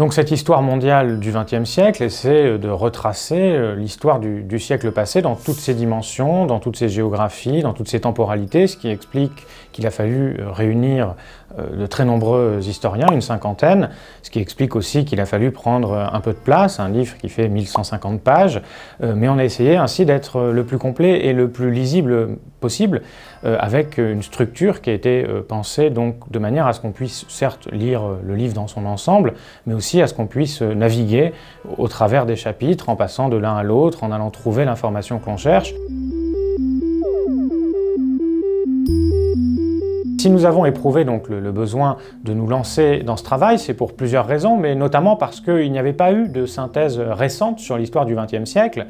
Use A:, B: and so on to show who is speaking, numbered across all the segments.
A: Donc cette histoire mondiale du XXe siècle essaie de retracer l'histoire du siècle passé dans toutes ses dimensions, dans toutes ses géographies, dans toutes ses temporalités, ce qui explique qu'il a fallu réunir de très nombreux historiens, une cinquantaine, ce qui explique aussi qu'il a fallu prendre un peu de place, un livre qui fait 1150 pages, mais on a essayé ainsi d'être le plus complet et le plus lisible possible, avec une structure qui a été pensée donc de manière à ce qu'on puisse certes lire le livre dans son ensemble, mais aussi à ce qu'on puisse naviguer au travers des chapitres, en passant de l'un à l'autre, en allant trouver l'information qu'on cherche. Si nous avons éprouvé donc le besoin de nous lancer dans ce travail, c'est pour plusieurs raisons, mais notamment parce qu'il n'y avait pas eu de synthèse récente sur l'histoire du XXe siècle.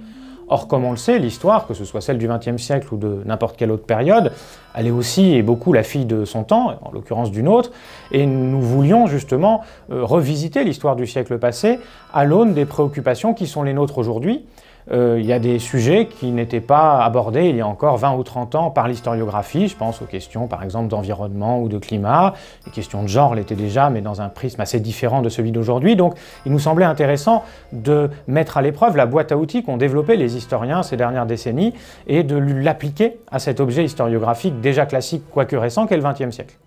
A: Or, comme on le sait, l'histoire, que ce soit celle du XXe siècle ou de n'importe quelle autre période, elle est aussi et beaucoup la fille de son temps, en l'occurrence d'une autre, et nous voulions justement revisiter l'histoire du siècle passé à l'aune des préoccupations qui sont les nôtres aujourd'hui. Il y a des sujets qui n'étaient pas abordés il y a encore 20 ou 30 ans par l'historiographie. Je pense aux questions par exemple d'environnement ou de climat. Les questions de genre l'étaient déjà, mais dans un prisme assez différent de celui d'aujourd'hui. Donc il nous semblait intéressant de mettre à l'épreuve la boîte à outils qu'ont développé les historiens ces dernières décennies et de l'appliquer à cet objet historiographique déjà classique, quoique récent, qu'est le XXe siècle.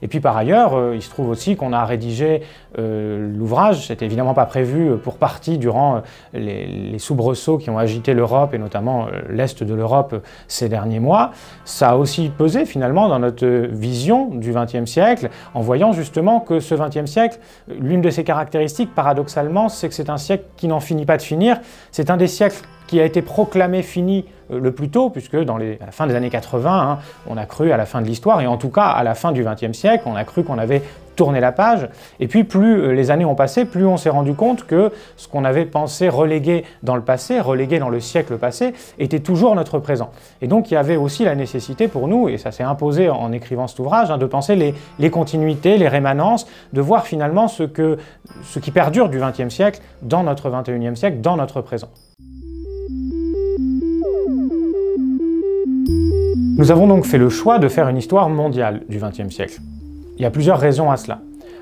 A: Et puis par ailleurs, il se trouve aussi qu'on a rédigé l'ouvrage, c'était évidemment pas prévu pour partie durant les soubresauts qui ont agité l'Europe et notamment l'Est de l'Europe ces derniers mois. Ça a aussi pesé finalement dans notre vision du XXe siècle, en voyant justement que ce XXe siècle, l'une de ses caractéristiques paradoxalement, c'est que c'est un siècle qui n'en finit pas de finir. C'est un des siècles qui a été proclamé fini le plus tôt, puisque à la fin des années 80, on a cru à la fin de l'histoire, et en tout cas à la fin du XXe siècle, on a cru qu'on avait tourné la page. Et puis plus les années ont passé, plus on s'est rendu compte que ce qu'on avait pensé relégué dans le passé, relégué dans le siècle passé, était toujours notre présent. Et donc il y avait aussi la nécessité pour nous, et ça s'est imposé en écrivant cet ouvrage, de penser les continuités, les rémanences, de voir finalement ce qui perdure du XXe siècle dans notre XXIe siècle, dans notre présent. Nous avons donc fait le choix de faire une histoire mondiale du XXe siècle. Il y a plusieurs raisons à cela.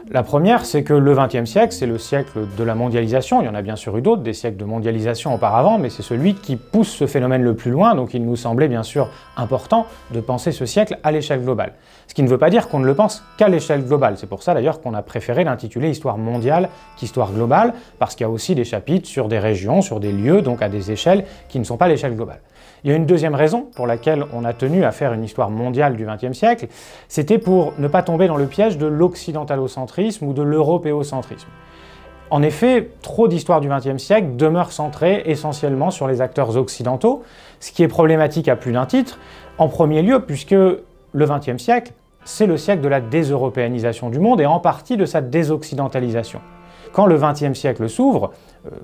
A: La première, c'est que le XXe siècle, c'est le siècle de la mondialisation. Il y en a bien sûr eu d'autres, des siècles de mondialisation auparavant, mais c'est celui qui pousse ce phénomène le plus loin, donc il nous semblait bien sûr important de penser ce siècle à l'échelle globale. Ce qui ne veut pas dire qu'on ne le pense qu'à l'échelle globale. C'est pour ça d'ailleurs qu'on a préféré l'intituler Histoire mondiale qu'Histoire globale, parce qu'il y a aussi des chapitres sur des régions, sur des lieux, donc à des échelles qui ne sont pas l'échelle globale. Il y a une deuxième raison pour laquelle on a tenu à faire une histoire mondiale du XXe siècle, c'était pour ne pas tomber dans le piège de l'occidentalocentrisme ou de l'européocentrisme. En effet, trop d'histoires du XXe siècle demeurent centrées essentiellement sur les acteurs occidentaux, ce qui est problématique à plus d'un titre, en premier lieu puisque le XXe siècle, c'est le siècle de la déseuropéanisation du monde et en partie de sa désoccidentalisation. Quand le XXe siècle s'ouvre,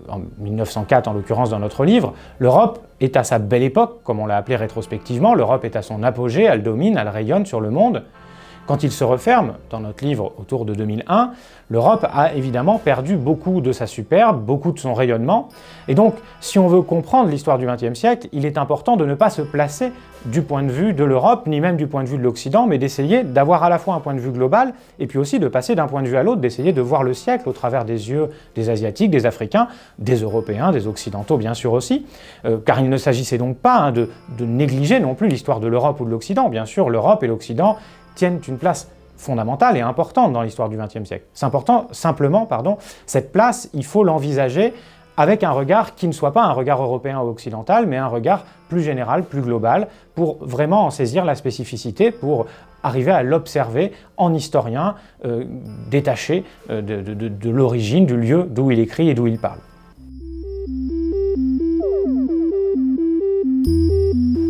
A: en 1904 en l'occurrence dans notre livre, l'Europe est à sa belle époque, comme on l'a appelé rétrospectivement, l'Europe est à son apogée, elle domine, elle rayonne sur le monde. Quand il se referme, dans notre livre autour de 2001, l'Europe a évidemment perdu beaucoup de sa superbe, beaucoup de son rayonnement. Et donc, si on veut comprendre l'histoire du XXe siècle, il est important de ne pas se placer du point de vue de l'Europe, ni même du point de vue de l'Occident, mais d'essayer d'avoir à la fois un point de vue global, et puis aussi de passer d'un point de vue à l'autre, d'essayer de voir le siècle au travers des yeux des Asiatiques, des Africains, des Européens, des Occidentaux bien sûr aussi, car il ne s'agissait donc pas de négliger non plus l'histoire de l'Europe ou de l'Occident. Bien sûr, l'Europe et l'Occident tiennent une place fondamentale et importante dans l'histoire du XXe siècle. C'est important, simplement, cette place, il faut l'envisager avec un regard qui ne soit pas un regard européen ou occidental, mais un regard plus général, plus global, pour vraiment en saisir la spécificité, pour arriver à l'observer en historien détaché de l'origine, du lieu d'où il écrit et d'où il parle.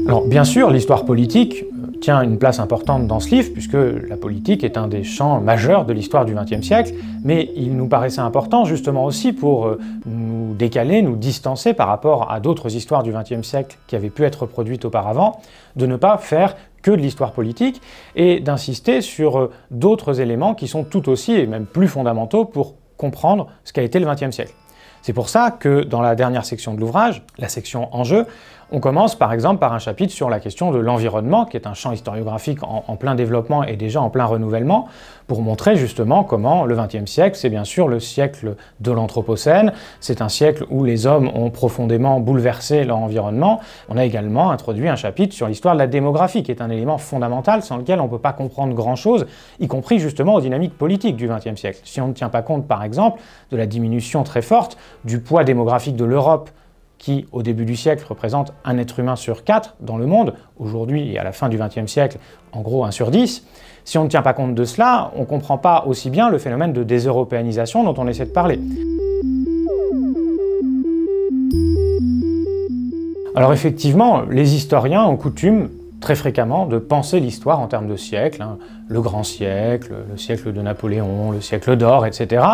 A: Alors, bien sûr, l'histoire politique tient une place importante dans ce livre, puisque la politique est un des champs majeurs de l'histoire du XXe siècle, mais il nous paraissait important justement aussi pour nous décaler, nous distancer par rapport à d'autres histoires du XXe siècle qui avaient pu être produites auparavant, de ne pas faire que de l'histoire politique et d'insister sur d'autres éléments qui sont tout aussi et même plus fondamentaux pour comprendre ce qu'a été le XXe siècle. C'est pour ça que dans la dernière section de l'ouvrage, la section Enjeux, On commence par exemple par un chapitre sur la question de l'environnement, qui est un champ historiographique en plein développement et déjà en plein renouvellement, pour montrer justement comment le XXe siècle, c'est bien sûr le siècle de l'Anthropocène, c'est un siècle où les hommes ont profondément bouleversé leur environnement. On a également introduit un chapitre sur l'histoire de la démographie, qui est un élément fondamental sans lequel on ne peut pas comprendre grand-chose, y compris justement aux dynamiques politiques du XXe siècle. Si on ne tient pas compte, par exemple, de la diminution très forte du poids démographique de l'Europe, qui, au début du siècle, représente un être humain sur 4 dans le monde, aujourd'hui et à la fin du XXe siècle, en gros 1 sur 10. Si on ne tient pas compte de cela, on ne comprend pas aussi bien le phénomène de déseuropéanisation dont on essaie de parler. Alors effectivement, les historiens ont coutume, très fréquemment, de penser l'histoire en termes de siècles, le grand siècle, le siècle de Napoléon, le siècle d'or, etc.,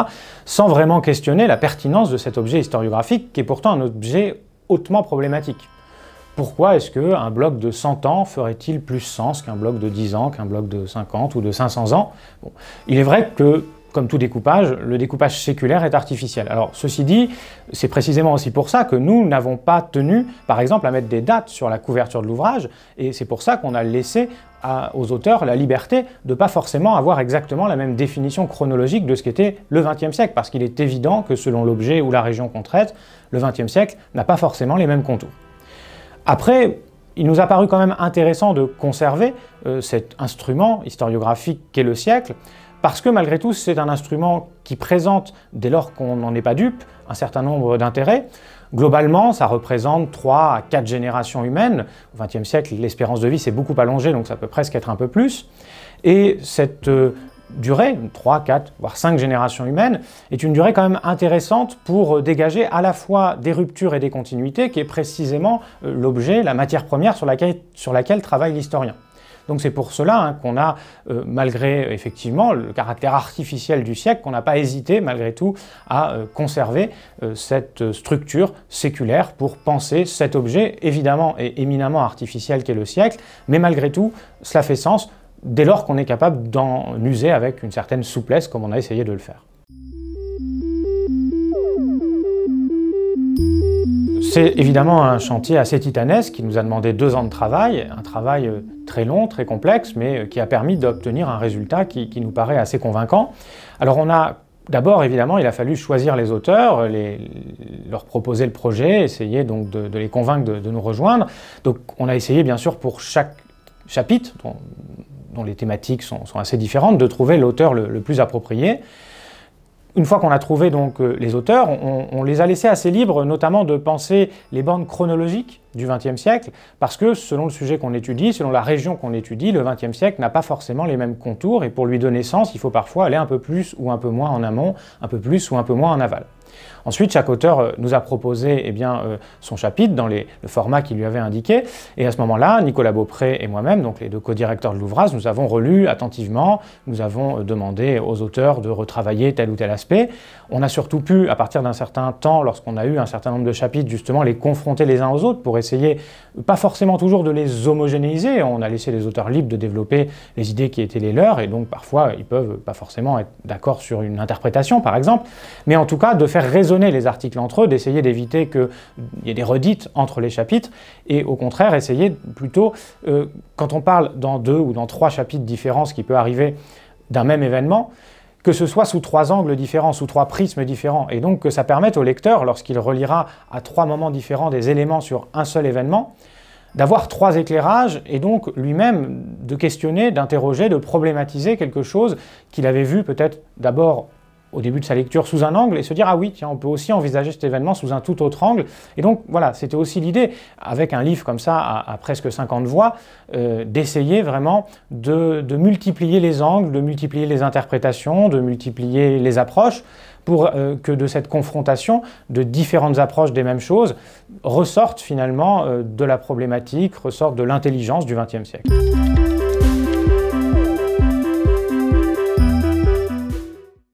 A: sans vraiment questionner la pertinence de cet objet historiographique, qui est pourtant un objet hautement problématique. Pourquoi est-ce qu'un bloc de 100 ans ferait-il plus sens qu'un bloc de 10 ans, qu'un bloc de 50 ou de 500 ans? Bon, il est vrai que, comme tout découpage, le découpage séculaire est artificiel. Alors, ceci dit, c'est précisément aussi pour ça que nous n'avons pas tenu, par exemple, à mettre des dates sur la couverture de l'ouvrage, et c'est pour ça qu'on a laissé aux auteurs la liberté de ne pas forcément avoir exactement la même définition chronologique de ce qu'était le XXe siècle, parce qu'il est évident que selon l'objet ou la région qu'on traite, le XXe siècle n'a pas forcément les mêmes contours. Après, il nous a paru quand même intéressant de conserver cet instrument historiographique qu'est le siècle, parce que malgré tout, c'est un instrument qui présente, dès lors qu'on n'en est pas dupe, un certain nombre d'intérêts. Globalement, ça représente 3 à 4 générations humaines. Au XXe siècle, l'espérance de vie s'est beaucoup allongée, donc ça peut presque être un peu plus. Et cette durée, 3, 4, voire 5 générations humaines, est une durée quand même intéressante pour dégager à la fois des ruptures et des continuités, qui est précisément l'objet, la matière première sur laquelle travaille l'historien. Donc c'est pour cela qu'on a, malgré effectivement le caractère artificiel du siècle, qu'on n'a pas hésité malgré tout à conserver cette structure séculaire pour penser cet objet évidemment et éminemment artificiel qu'est le siècle, mais malgré tout cela fait sens dès lors qu'on est capable d'en user avec une certaine souplesse comme on a essayé de le faire. C'est évidemment un chantier assez titanesque qui nous a demandé 2 ans de travail, un travail très long, très complexe, mais qui a permis d'obtenir un résultat qui nous paraît assez convaincant. Alors d'abord, évidemment, il a fallu choisir les auteurs, leur proposer le projet, essayer donc de les convaincre de nous rejoindre. Donc on a essayé bien sûr pour chaque chapitre, dont les thématiques sont assez différentes, de trouver l'auteur le plus approprié. Une fois qu'on a trouvé donc les auteurs, on les a laissés assez libres, notamment de penser les bandes chronologiques du XXe siècle, parce que selon le sujet qu'on étudie, selon la région qu'on étudie, le XXe siècle n'a pas forcément les mêmes contours, et pour lui donner sens, il faut parfois aller un peu plus ou un peu moins en amont, un peu plus ou un peu moins en aval. Ensuite, chaque auteur nous a proposé son chapitre dans le format qu'il lui avait indiqué, et à ce moment-là, Nicolas Beaupré et moi-même, donc les 2 co-directeurs de l'ouvrage, nous avons relu attentivement, nous avons demandé aux auteurs de retravailler tel ou tel aspect. On a surtout pu, à partir d'un certain temps, lorsqu'on a eu un certain nombre de chapitres, justement les confronter les uns aux autres pour essayer, pas forcément toujours de les homogénéiser, on a laissé les auteurs libres de développer les idées qui étaient les leurs, et donc parfois ils peuvent pas forcément être d'accord sur une interprétation par exemple, mais en tout cas de faire résonner les articles entre eux, d'essayer d'éviter qu'il y ait des redites entre les chapitres, et au contraire essayer plutôt, quand on parle dans 2 ou dans 3 chapitres différents, ce qui peut arriver d'un même événement, que ce soit sous 3 angles différents, sous 3 prismes différents, et donc que ça permette au lecteur, lorsqu'il relira à 3 moments différents des éléments sur un seul événement, d'avoir 3 éclairages, et donc lui-même de questionner, d'interroger, de problématiser quelque chose qu'il avait vu peut-être d'abord au début de sa lecture sous un angle, et se dire « Ah oui, tiens, on peut aussi envisager cet événement sous un tout autre angle ». Et donc voilà, c'était aussi l'idée, avec un livre comme ça, à presque 50 voix, d'essayer vraiment de multiplier les angles, de multiplier les interprétations, de multiplier les approches, pour que de cette confrontation de différentes approches des mêmes choses ressortent finalement de la problématique, ressortent de l'intelligence du XXe siècle.